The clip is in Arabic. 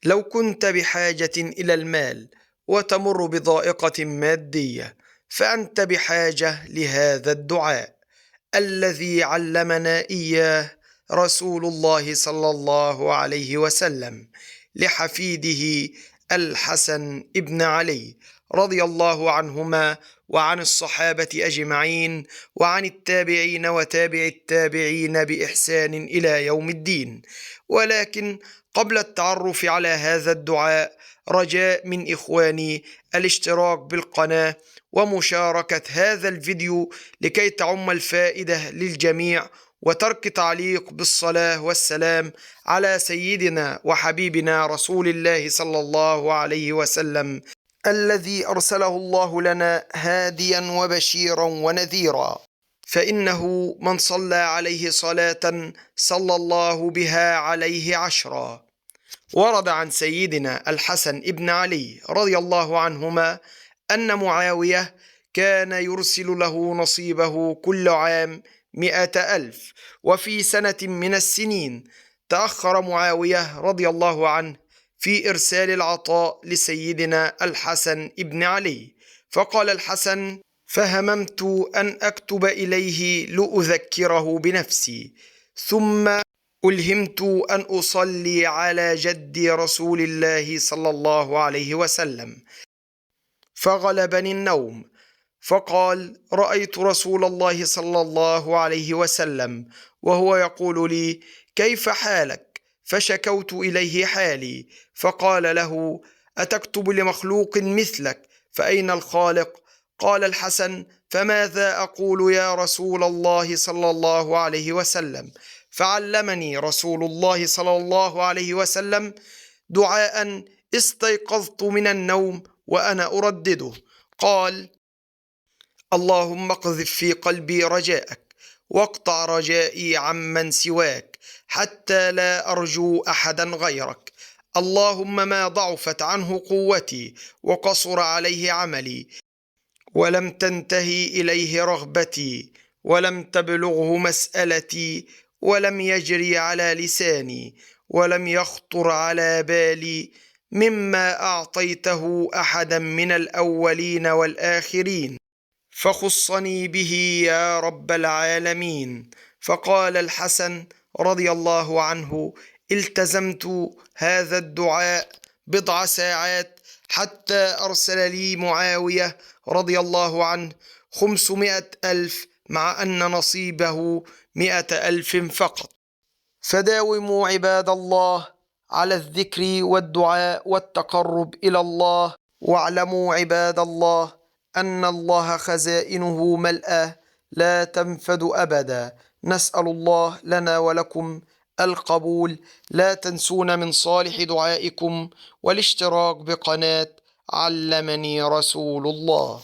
لو كنت بحاجة إلى المال وتمر بضائقة مادية، فأنت بحاجة لهذا الدعاء الذي علمنا إياه رسول الله صلى الله عليه وسلم لحفيده الحسن ابن علي رضي الله عنهما، وعن الصحابة أجمعين، وعن التابعين وتابع التابعين بإحسان إلى يوم الدين. ولكن قبل التعرف على هذا الدعاء، رجاء من إخواني الاشتراك بالقناة ومشاركة هذا الفيديو لكي تعم الفائدة للجميع، وترك تعليق بالصلاة والسلام على سيدنا وحبيبنا رسول الله صلى الله عليه وسلم، الذي أرسله الله لنا هاديا وبشيرا ونذيرا. فإنه من صلى عليه صلاة صلى الله بها عليه 10. ورد عن سيدنا الحسن ابن علي رضي الله عنهما أن معاوية كان يرسل له نصيبه كل عام 100,000. وفي سنة من السنين تأخر معاوية رضي الله عنه في إرسال العطاء لسيدنا الحسن ابن علي، فقال الحسن: فهممت أن أكتب إليه لأذكره بنفسي، ثم ألهمت أن أصلي على جد رسول الله صلى الله عليه وسلم، فغلبني النوم، فقال: رأيت رسول الله صلى الله عليه وسلم وهو يقول لي: كيف حالك؟ فشكوت إليه حالي، فقال له: أتكتب لمخلوق مثلك؟ فأين الخالق؟ قال الحسن: فماذا أقول يا رسول الله صلى الله عليه وسلم؟ فعلمني رسول الله صلى الله عليه وسلم دعاء استيقظت من النوم وأنا أردده. قال: اللهم اقذف في قلبي رجاءك، واقطع رجائي عمن سواك، حتى لا أرجو أحدا غيرك. اللهم ما ضعفت عنه قوتي وقصر عليه عملي، ولم تنتهي إليه رغبتي، ولم تبلغه مسألتي، ولم يجري على لساني، ولم يخطر على بالي مما أعطيته أحدا من الأولين والآخرين، فخصني به يا رب العالمين. فقال الحسن رضي الله عنه: التزمت هذا الدعاء بضع ساعات، حتى أرسل لي معاوية رضي الله عنه 500,000، مع أن نصيبه 100,000 فقط. فداوموا عباد الله على الذكر والدعاء والتقرب إلى الله، واعلموا عباد الله أن الله خزائنه ملأى لا تنفد أبدا. نسأل الله لنا ولكم القبول. لا تنسون من صالح دعائكم والاشتراك بقناة علمني رسول الله.